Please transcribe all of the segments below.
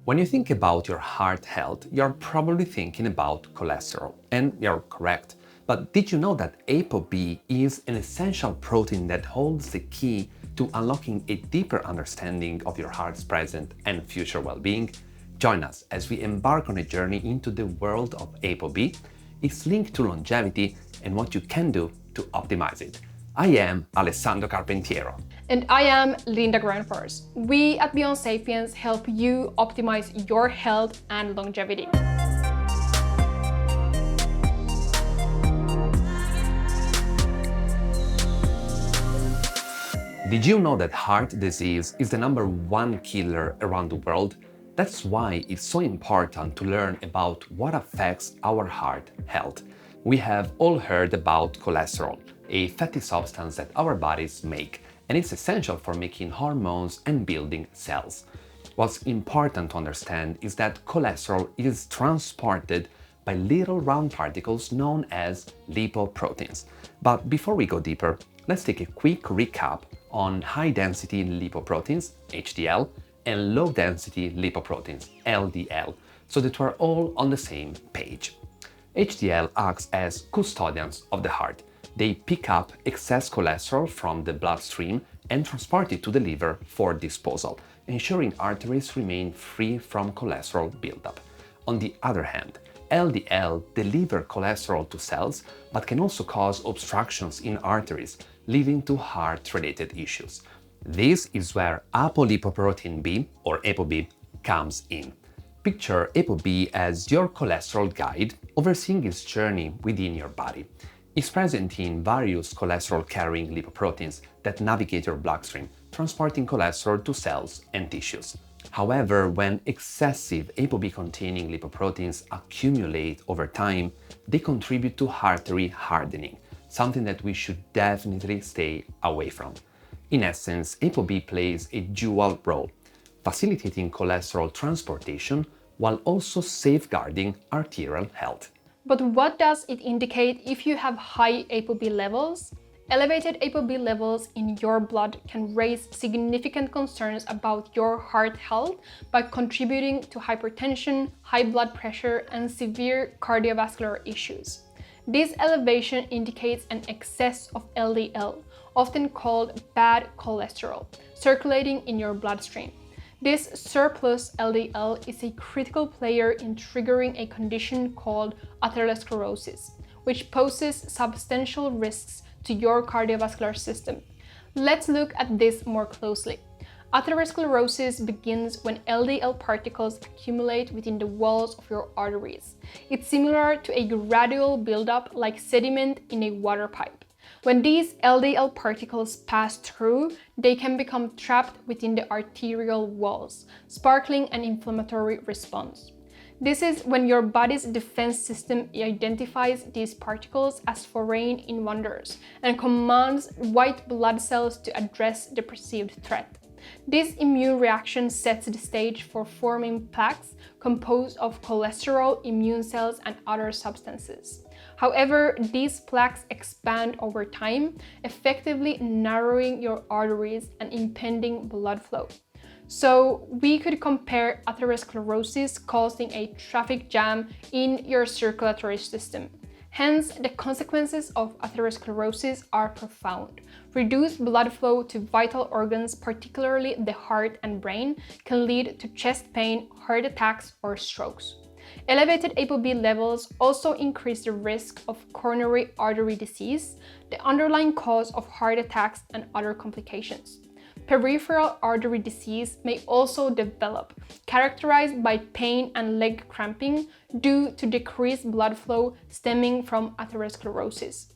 When you think about your heart health, you're probably thinking about cholesterol, and you're correct. But did you know that ApoB is an essential protein that holds the key to unlocking a deeper understanding of your heart's present and future well-being? Join us as we embark on a journey into the world of ApoB, its link to longevity, and what you can do to optimize it. I am Alessandro Carpentiero. And I am Linda Granfors. We at Beyond Sapiens help you optimize your health and longevity. Did you know that heart disease is the #1 killer around the world? That's why it's so important to learn about what affects our heart health. We have all heard about cholesterol, a fatty substance that our bodies make, and it's essential for making hormones and building cells. What's important to understand is that cholesterol is transported by little round particles known as lipoproteins. But before we go deeper, let's take a quick recap on high-density lipoproteins, HDL, and low-density lipoproteins, LDL, so that we're all on the same page. HDL acts as custodians of the heart. They pick up excess cholesterol from the bloodstream and transport it to the liver for disposal, ensuring arteries remain free from cholesterol buildup. On the other hand, LDL deliver cholesterol to cells, but can also cause obstructions in arteries, leading to heart-related issues. This is where apolipoprotein B, or ApoB, comes in. Picture ApoB as your cholesterol guide, overseeing its journey within your body. It's present in various cholesterol-carrying lipoproteins that navigate your bloodstream, transporting cholesterol to cells and tissues. However, when excessive ApoB-containing lipoproteins accumulate over time, they contribute to artery hardening, something that we should definitely stay away from. In essence, ApoB plays a dual role, facilitating cholesterol transportation while also safeguarding arterial health. But what does it indicate if you have high ApoB levels? Elevated ApoB levels in your blood can raise significant concerns about your heart health by contributing to hypertension, high blood pressure, and severe cardiovascular issues. This elevation indicates an excess of LDL, often called bad cholesterol, circulating in your bloodstream. This surplus LDL is a critical player in triggering a condition called atherosclerosis, which poses substantial risks to your cardiovascular system. Let's look at this more closely. Atherosclerosis begins when LDL particles accumulate within the walls of your arteries. It's similar to a gradual buildup like sediment in a water pipe. When these LDL particles pass through, they can become trapped within the arterial walls, sparking an inflammatory response. This is when your body's defense system identifies these particles as foreign invaders and commands white blood cells to address the perceived threat. This immune reaction sets the stage for forming plaques composed of cholesterol, immune cells, and other substances. However, these plaques expand over time, effectively narrowing your arteries and impeding blood flow. So we could compare atherosclerosis causing a traffic jam in your circulatory system. Hence, the consequences of atherosclerosis are profound. Reduced blood flow to vital organs, particularly the heart and brain, can lead to chest pain, heart attacks, or strokes. Elevated ApoB levels also increase the risk of coronary artery disease, the underlying cause of heart attacks and other complications. Peripheral artery disease may also develop, characterized by pain and leg cramping due to decreased blood flow stemming from atherosclerosis.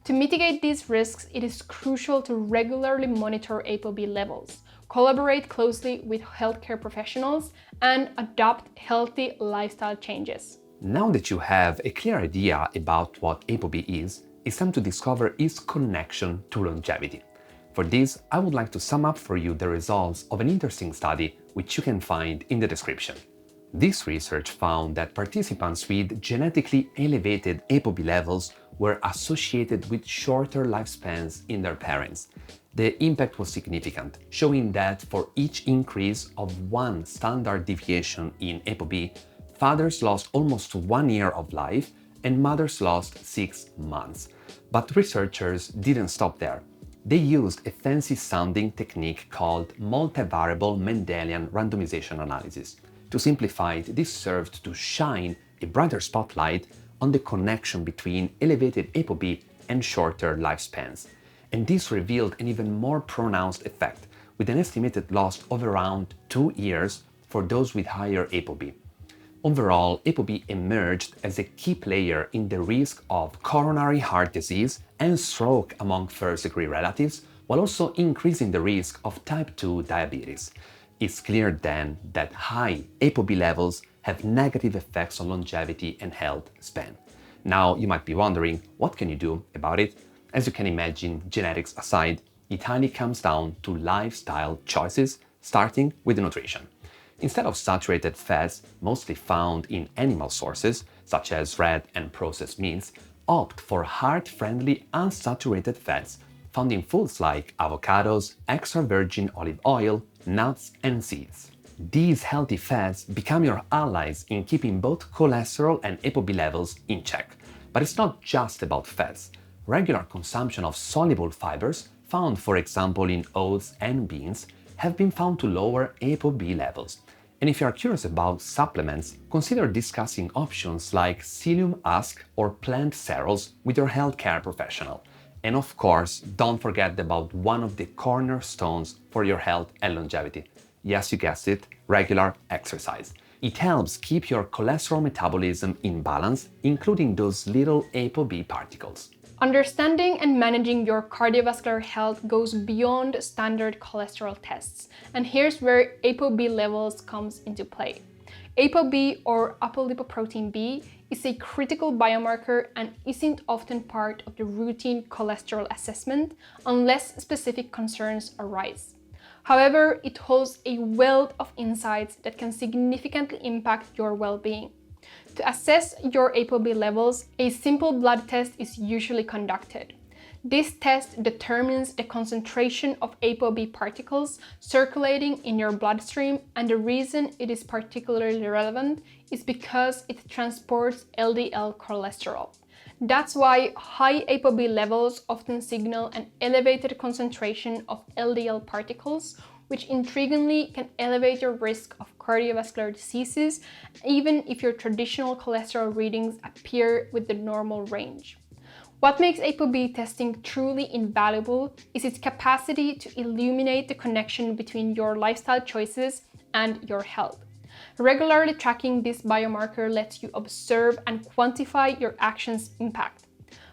To mitigate these risks, it is crucial to regularly monitor ApoB levels, collaborate closely with healthcare professionals, and adopt healthy lifestyle changes. Now that you have a clear idea about what ApoB is, it's time to discover its connection to longevity. For this, I would like to sum up for you the results of an interesting study which you can find in the description. This research found that participants with genetically elevated ApoB levels were associated with shorter lifespans in their parents. The impact was significant, showing that for each increase of 1 standard deviation in ApoB, fathers lost almost 1 year of life and mothers lost 6 months. But researchers didn't stop there. They used a fancy-sounding technique called multivariable Mendelian randomization analysis. To simplify it, this served to shine a brighter spotlight on the connection between elevated ApoB and shorter lifespans. And this revealed an even more pronounced effect, with an estimated loss of around 2 years for those with higher ApoB. Overall, ApoB emerged as a key player in the risk of coronary heart disease and stroke among first-degree relatives, while also increasing the risk of type 2 diabetes. It's clear then that high ApoB levels have negative effects on longevity and health span. Now, you might be wondering, what can you do about it? As you can imagine, genetics aside, it highly comes down to lifestyle choices, starting with nutrition. Instead of saturated fats, mostly found in animal sources, such as red and processed meats, opt for heart-friendly unsaturated fats found in foods like avocados, extra virgin olive oil, nuts, and seeds. These healthy fats become your allies in keeping both cholesterol and ApoB levels in check. But it's not just about fats. Regular consumption of soluble fibers, found for example in oats and beans, have been found to lower ApoB levels. And if you are curious about supplements, consider discussing options like psyllium husk or plant cereals with your healthcare professional. And of course, don't forget about one of the cornerstones for your health and longevity. Yes, you guessed it, regular exercise. It helps keep your cholesterol metabolism in balance, including those little ApoB particles. Understanding and managing your cardiovascular health goes beyond standard cholesterol tests, and here's where ApoB levels comes into play. ApoB, or apolipoprotein B, is a critical biomarker and isn't often part of the routine cholesterol assessment unless specific concerns arise. However, it holds a wealth of insights that can significantly impact your well-being. To assess your ApoB levels, a simple blood test is usually conducted. This test determines the concentration of ApoB particles circulating in your bloodstream, and the reason it is particularly relevant is because it transports LDL cholesterol. That's why high ApoB levels often signal an elevated concentration of LDL particles, which intriguingly can elevate your risk of cardiovascular diseases, even if your traditional cholesterol readings appear with the normal range. What makes ApoB testing truly invaluable is its capacity to illuminate the connection between your lifestyle choices and your health. Regularly tracking this biomarker lets you observe and quantify your actions' impact.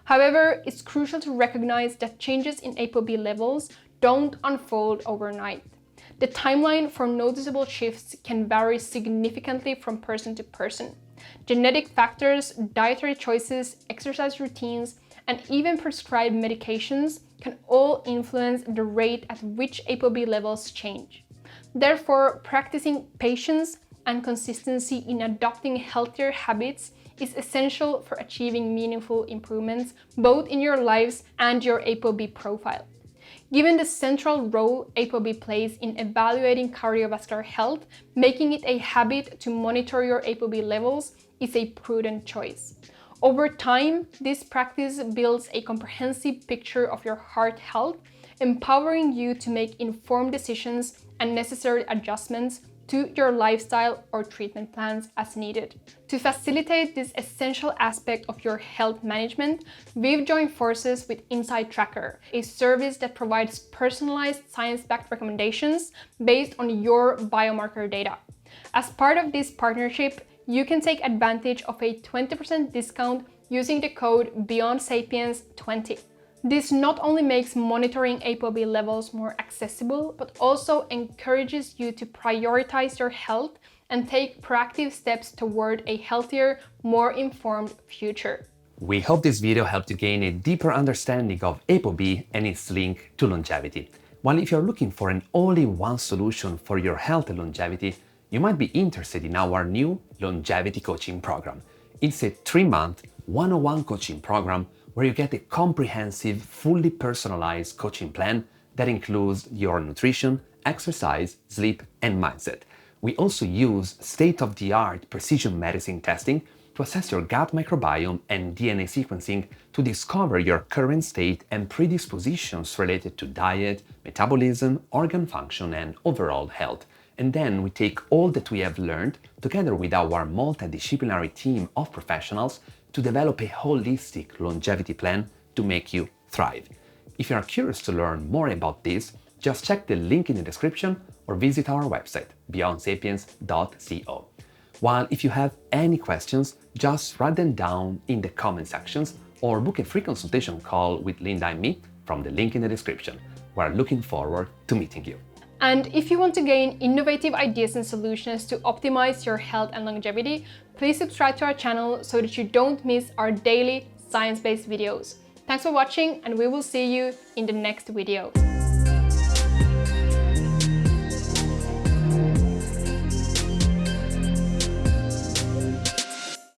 However, it's crucial to recognize that changes in ApoB levels don't unfold overnight. The timeline for noticeable shifts can vary significantly from person to person. Genetic factors, dietary choices, exercise routines, and even prescribed medications can all influence the rate at which ApoB levels change. Therefore, practicing patience and consistency in adopting healthier habits is essential for achieving meaningful improvements both in your lives and your ApoB profile. Given the central role ApoB plays in evaluating cardiovascular health, making it a habit to monitor your ApoB levels is a prudent choice. Over time, this practice builds a comprehensive picture of your heart health, empowering you to make informed decisions and necessary adjustments to your lifestyle or treatment plans as needed. To facilitate this essential aspect of your health management, we've joined forces with Insight Tracker, a service that provides personalized science-backed recommendations based on your biomarker data. As part of this partnership, you can take advantage of a 20% discount using the code BeyondSapiens20. This not only makes monitoring ApoB levels more accessible, but also encourages you to prioritize your health and take proactive steps toward a healthier, more informed future. We hope this video helped you gain a deeper understanding of ApoB and its link to longevity. While if you're looking for an all-in-one solution for your health and longevity, you might be interested in our new Logevity Coaching program. It's a 3-month, one-on-one coaching program where you get a comprehensive, fully personalized coaching plan that includes your nutrition, exercise, sleep, and mindset. We also use state-of-the-art precision medicine testing to assess your gut microbiome and DNA sequencing to discover your current state and predispositions related to diet, metabolism, organ function, and overall health. And then we take all that we have learned together with our multidisciplinary team of professionals to develop a holistic longevity plan to make you thrive. If you are curious to learn more about this, just check the link in the description or visit our website, beyondsapiens.co. While if you have any questions, just write them down in the comment sections or book a free consultation call with Linda and me from the link in the description. We're looking forward to meeting you. And if you want to gain innovative ideas and solutions to optimize your health and longevity, please subscribe to our channel so that you don't miss our daily science-based videos. Thanks for watching, and we will see you in the next video.